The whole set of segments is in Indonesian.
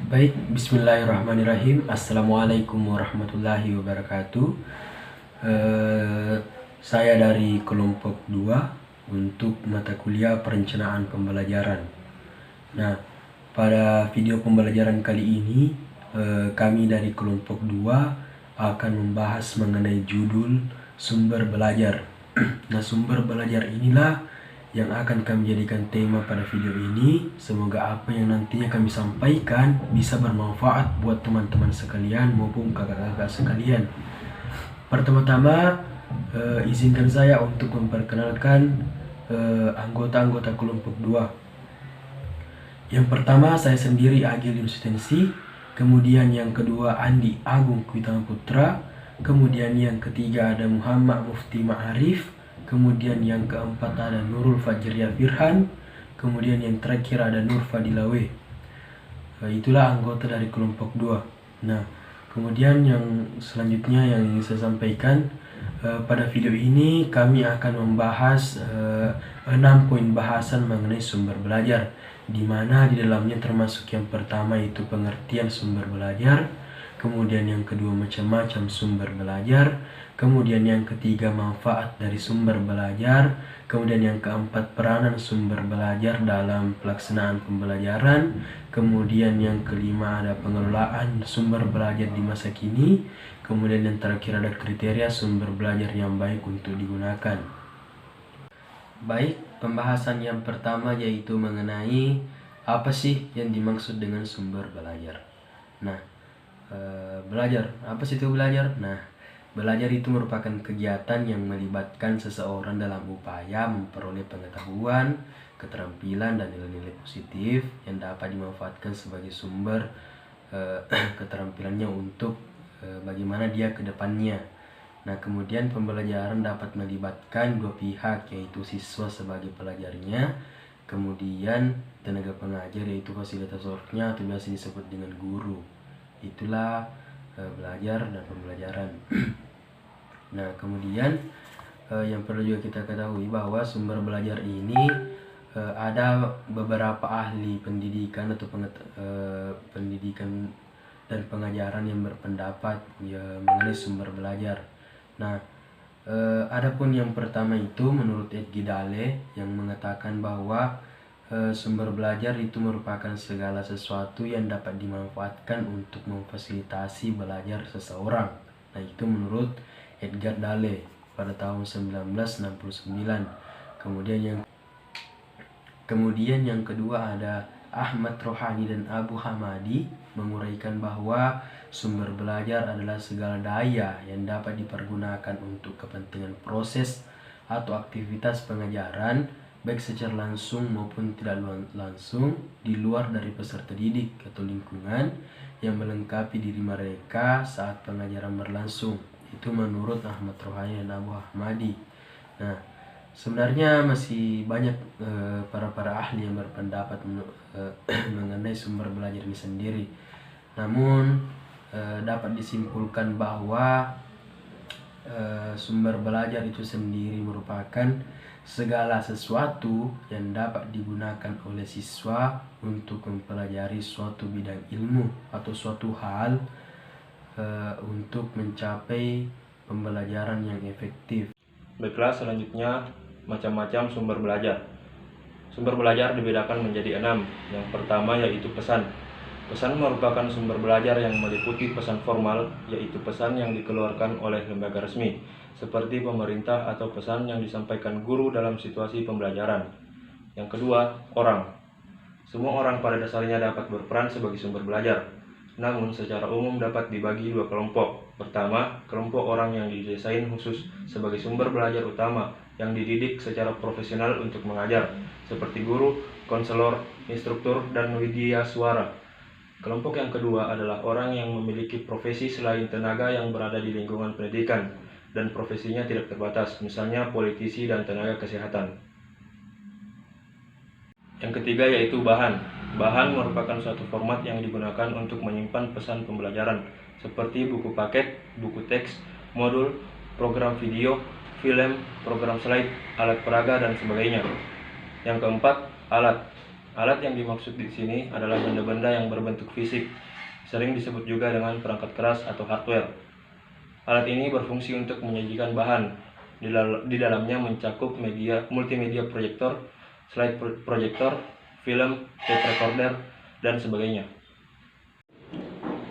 Baik, bismillahirrahmanirrahim. Assalamualaikum warahmatullahi wabarakatuh. Saya dari kelompok 2 untuk mata kuliah perencanaan pembelajaran. Nah, pada video pembelajaran kali ini kami dari kelompok 2 akan membahas mengenai judul sumber belajar. Nah, sumber belajar inilah yang akan kami jadikan tema pada video ini. Semoga apa yang nantinya kami sampaikan bisa bermanfaat buat teman-teman sekalian maupun kakak-kakak sekalian. Pertama-tama, izinkan saya untuk memperkenalkan anggota-anggota kelompok 2. Yang pertama saya sendiri Agil Yusustensi, kemudian yang kedua Andi Agung Kwitama Putra, kemudian yang ketiga ada Muhammad Mufti Ma'arif, kemudian yang keempat ada Nurul Fajriya Firhan, kemudian yang terakhir ada Nur Fadilawe. Itulah anggota dari kelompok 2. Nah, kemudian yang selanjutnya yang ingin saya sampaikan, pada video ini kami akan membahas 6 poin bahasan mengenai sumber belajar, di mana di dalamnya termasuk yang pertama itu pengertian sumber belajar, kemudian yang kedua macam-macam sumber belajar, kemudian yang ketiga manfaat dari sumber belajar, kemudian yang keempat peranan sumber belajar dalam pelaksanaan pembelajaran, kemudian yang kelima ada pengelolaan sumber belajar di masa kini, kemudian yang terakhir ada kriteria sumber belajar yang baik untuk digunakan. Baik, pembahasan yang pertama yaitu mengenai apa sih yang dimaksud dengan sumber belajar. Nah, belajar, apa sih itu belajar? Nah, belajar itu merupakan kegiatan yang melibatkan seseorang dalam upaya memperoleh pengetahuan, keterampilan, dan nilai-nilai positif yang dapat dimanfaatkan sebagai sumber keterampilannya untuk bagaimana dia ke depannya. Nah, kemudian pembelajaran dapat melibatkan dua pihak, yaitu siswa sebagai pelajarnya, kemudian tenaga pengajar yaitu fasilitatornya atau biasa disebut dengan guru. Itulah belajar dan pembelajaran. Nah, kemudian yang perlu juga kita ketahui bahwa sumber belajar ini ada beberapa ahli pendidikan atau pendidikan dan pengajaran yang berpendapat mengenai sumber belajar. Nah, adapun yang pertama itu menurut Edgy Dale yang mengatakan bahwa sumber belajar itu merupakan segala sesuatu yang dapat dimanfaatkan untuk memfasilitasi belajar seseorang. Nah, itu menurut Edgar Dale pada tahun 1969. Kemudian yang kedua ada Ahmad Rohani dan Abu Hamadi menguraikan bahwa sumber belajar adalah segala daya yang dapat dipergunakan untuk kepentingan proses atau aktivitas pengajaran, baik secara langsung maupun tidak langsung, di luar dari peserta didik atau lingkungan, yang melengkapi diri mereka saat pengajaran berlangsung. Itu menurut Ahmad Rohani dan Abu Hamadi. Nah, sebenarnya masih banyak para ahli yang berpendapat mengenai sumber belajar ini sendiri. Namun dapat disimpulkan bahwa sumber belajar itu sendiri merupakan segala sesuatu yang dapat digunakan oleh siswa untuk mempelajari suatu bidang ilmu atau suatu hal untuk mencapai pembelajaran yang efektif. Baiklah, selanjutnya macam-macam sumber belajar. Sumber belajar dibedakan menjadi 6. Yang pertama yaitu pesan. Pesan merupakan sumber belajar yang meliputi pesan formal, yaitu pesan yang dikeluarkan oleh lembaga resmi, seperti pemerintah atau pesan yang disampaikan guru dalam situasi pembelajaran. Yang kedua, orang. Semua orang pada dasarnya dapat berperan sebagai sumber belajar, namun secara umum dapat dibagi dua kelompok. Pertama, kelompok orang yang didesain khusus sebagai sumber belajar utama, yang dididik secara profesional untuk mengajar, seperti guru, konselor, instruktur, dan widya suara. Kelompok yang kedua adalah orang yang memiliki profesi selain tenaga yang berada di lingkungan pendidikan, dan profesinya tidak terbatas, misalnya politisi dan tenaga kesehatan. Yang ketiga yaitu bahan. Bahan merupakan suatu format yang digunakan untuk menyimpan pesan pembelajaran, seperti buku paket, buku teks, modul, program video, film, program slide, alat peraga, dan sebagainya. Yang keempat, alat. Alat yang dimaksud di sini adalah benda-benda yang berbentuk fisik, sering disebut juga dengan perangkat keras atau hardware. Alat ini berfungsi untuk menyajikan bahan. Di dalamnya mencakup multimedia proyektor, slide proyektor, film, tape recorder, dan sebagainya.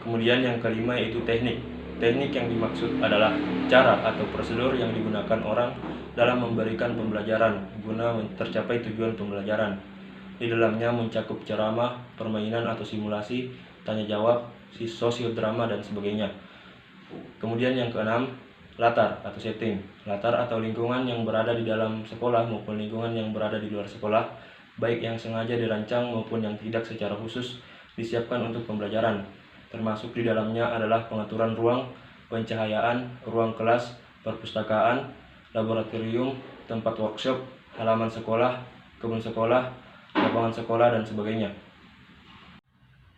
Kemudian yang kelima yaitu teknik. Teknik yang dimaksud adalah cara atau prosedur yang digunakan orang dalam memberikan pembelajaran guna tercapai tujuan pembelajaran. Di dalamnya mencakup ceramah, permainan atau simulasi, tanya jawab, sosiodrama, dan sebagainya. Kemudian yang keenam, latar atau setting. Latar atau lingkungan yang berada di dalam sekolah maupun lingkungan yang berada di luar sekolah, baik yang sengaja dirancang maupun yang tidak secara khusus disiapkan untuk pembelajaran. Termasuk di dalamnya adalah pengaturan ruang, pencahayaan, ruang kelas, perpustakaan, laboratorium, tempat workshop, halaman sekolah, kebun sekolah, lapangan sekolah, dan sebagainya.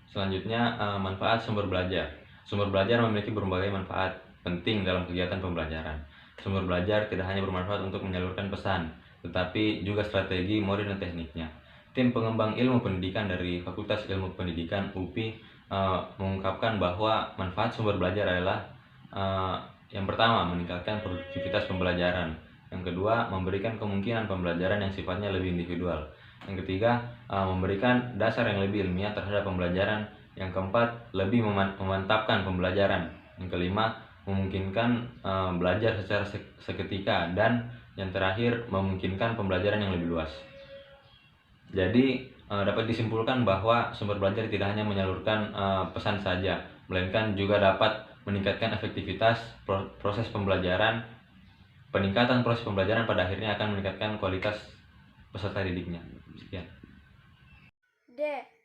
Selanjutnya, manfaat sumber belajar. Sumber belajar memiliki berbagai manfaat penting dalam kegiatan pembelajaran. Sumber belajar tidak hanya bermanfaat untuk menyalurkan pesan, tetapi juga strategi, model, dan tekniknya. Tim pengembang ilmu pendidikan dari Fakultas Ilmu Pendidikan UPI mengungkapkan bahwa manfaat sumber belajar adalah yang pertama, meningkatkan produktivitas pembelajaran. Yang kedua, memberikan kemungkinan pembelajaran yang sifatnya lebih individual. Yang ketiga, memberikan dasar yang lebih ilmiah terhadap pembelajaran. Yang keempat, lebih memantapkan pembelajaran. Yang kelima, memungkinkan belajar secara seketika. Dan yang terakhir, memungkinkan pembelajaran yang lebih luas. Jadi dapat disimpulkan bahwa sumber belajar tidak hanya menyalurkan pesan saja, melainkan juga dapat meningkatkan efektivitas proses pembelajaran. Peningkatan proses pembelajaran pada akhirnya akan meningkatkan kualitas peserta didiknya. Sekian. D.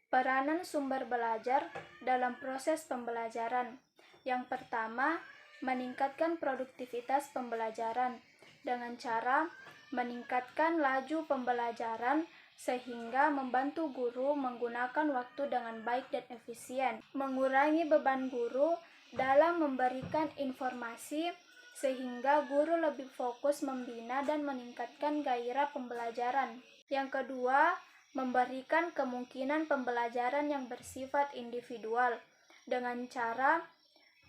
Peranan sumber belajar dalam proses pembelajaran. Yang pertama, meningkatkan produktivitas pembelajaran dengan cara meningkatkan laju pembelajaran sehingga membantu guru menggunakan waktu dengan baik dan efisien, mengurangi beban guru dalam memberikan informasi sehingga guru lebih fokus membina dan meningkatkan gairah pembelajaran. Yang kedua, memberikan kemungkinan pembelajaran yang bersifat individual dengan cara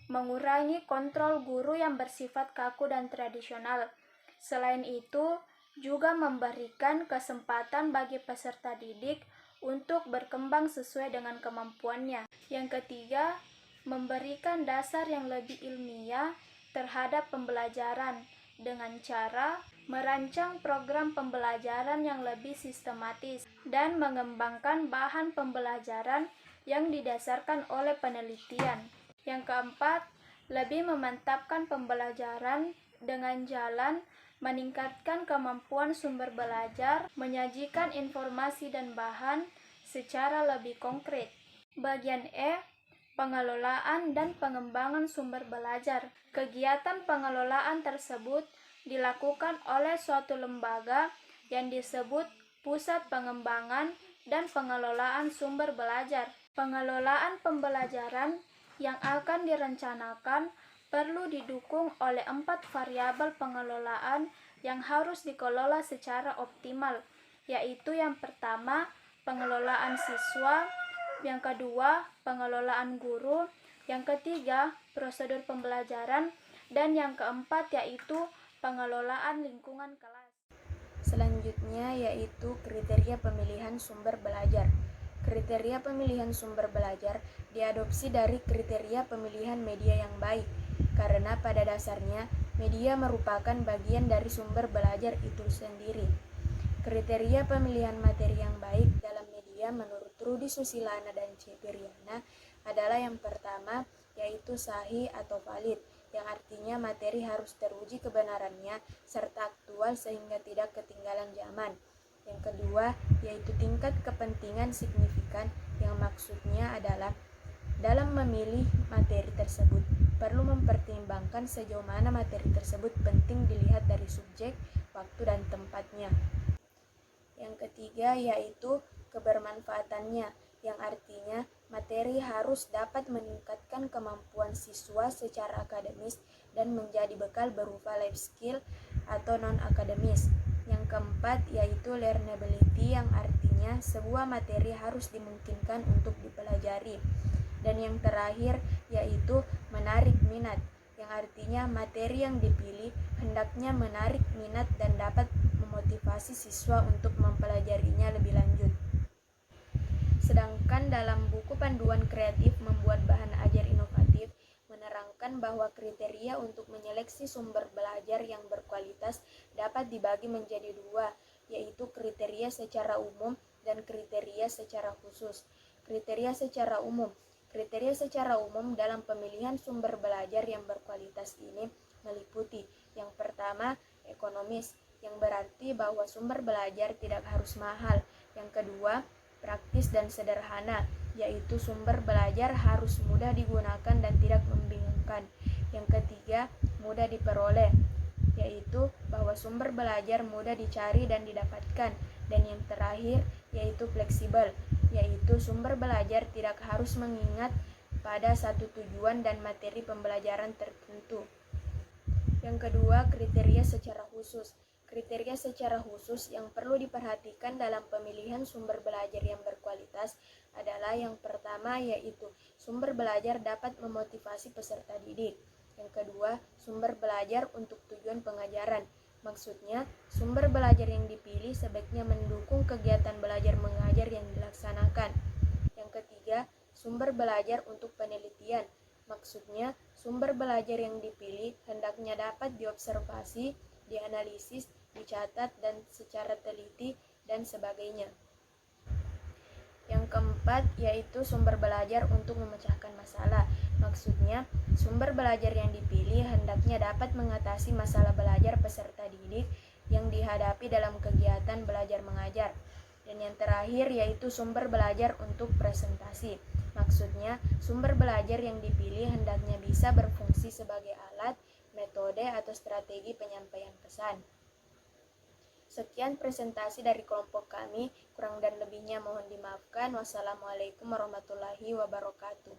mengurangi kontrol guru yang bersifat kaku dan tradisional. Selain itu, juga memberikan kesempatan bagi peserta didik untuk berkembang sesuai dengan kemampuannya. Yang ketiga, memberikan dasar yang lebih ilmiah terhadap pembelajaran dengan cara merancang program pembelajaran yang lebih sistematis dan mengembangkan bahan pembelajaran yang didasarkan oleh penelitian. Yang keempat, lebih memantapkan pembelajaran dengan jalan meningkatkan kemampuan sumber belajar, menyajikan informasi dan bahan secara lebih konkret. Bagian E, pengelolaan dan pengembangan sumber belajar. Kegiatan pengelolaan tersebut dilakukan oleh suatu lembaga yang disebut Pusat Pengembangan dan Pengelolaan Sumber Belajar. Pengelolaan pembelajaran yang akan direncanakan perlu didukung oleh 4 variabel pengelolaan yang harus dikelola secara optimal, yaitu yang pertama, pengelolaan siswa, yang kedua, pengelolaan guru, yang ketiga, prosedur pembelajaran, dan yang keempat yaitu pengelolaan lingkungan kelas. Selanjutnya yaitu kriteria pemilihan sumber belajar. Kriteria pemilihan sumber belajar diadopsi dari kriteria pemilihan media yang baik, karena pada dasarnya media merupakan bagian dari sumber belajar itu sendiri. Kriteria pemilihan materi yang baik dalam media menurut Rudy Susilana dan C. Piryana adalah yang pertama, yaitu sahih atau valid, yang artinya materi harus teruji kebenarannya serta aktual sehingga tidak ketinggalan zaman. Yang kedua, yaitu tingkat kepentingan signifikan, yang maksudnya adalah dalam memilih materi tersebut perlu mempertimbangkan sejauh mana materi tersebut penting dilihat dari subjek, waktu, dan tempatnya. Yang ketiga yaitu kebermanfaatannya, yang artinya materi harus dapat meningkatkan kemampuan siswa secara akademis dan menjadi bekal berupa life skill atau non-akademis. Yang keempat yaitu learnability, yang artinya sebuah materi harus dimungkinkan untuk dipelajari. Dan yang terakhir yaitu menarik minat, yang artinya materi yang dipilih hendaknya menarik minat dan dapat memotivasi siswa untuk mempelajarinya lebih lanjut. Sedangkan dalam buku panduan kreatif membuat bahan ajar inovatif menerangkan bahwa kriteria untuk menyeleksi sumber belajar yang berkualitas dapat dibagi menjadi dua, yaitu kriteria secara umum dan kriteria secara khusus. Kriteria secara umum dalam pemilihan sumber belajar yang berkualitas ini meliputi yang pertama, ekonomis, yang berarti bahwa sumber belajar tidak harus mahal. Yang kedua, praktis dan sederhana, yaitu sumber belajar harus mudah digunakan dan tidak membingungkan. Yang ketiga, mudah diperoleh, yaitu bahwa sumber belajar mudah dicari dan didapatkan. Dan yang terakhir, yaitu fleksibel, yaitu sumber belajar tidak harus mengingat pada satu tujuan dan materi pembelajaran tertentu. Yang kedua, kriteria secara khusus. Kriteria secara khusus yang perlu diperhatikan dalam pemilihan sumber belajar yang berkualitas adalah yang pertama yaitu sumber belajar dapat memotivasi peserta didik. Yang kedua, sumber belajar untuk tujuan pengajaran. Maksudnya, sumber belajar yang dipilih sebaiknya mendukung kegiatan belajar mengajar yang dilaksanakan. Yang ketiga, sumber belajar untuk penelitian. Maksudnya, sumber belajar yang dipilih hendaknya dapat diobservasi, dianalisis, dicatat, dan secara teliti, dan sebagainya. Yang keempat yaitu sumber belajar untuk memecahkan masalah. Maksudnya, sumber belajar yang dipilih hendaknya dapat mengatasi masalah belajar peserta didik yang dihadapi dalam kegiatan belajar mengajar. Dan yang terakhir yaitu sumber belajar untuk presentasi. Maksudnya, sumber belajar yang dipilih hendaknya bisa berfungsi sebagai alat, metode, atau strategi penyampaian pesan. Sekian presentasi dari kelompok kami, kurang dan lebihnya mohon dimaafkan. Wassalamualaikum warahmatullahi wabarakatuh.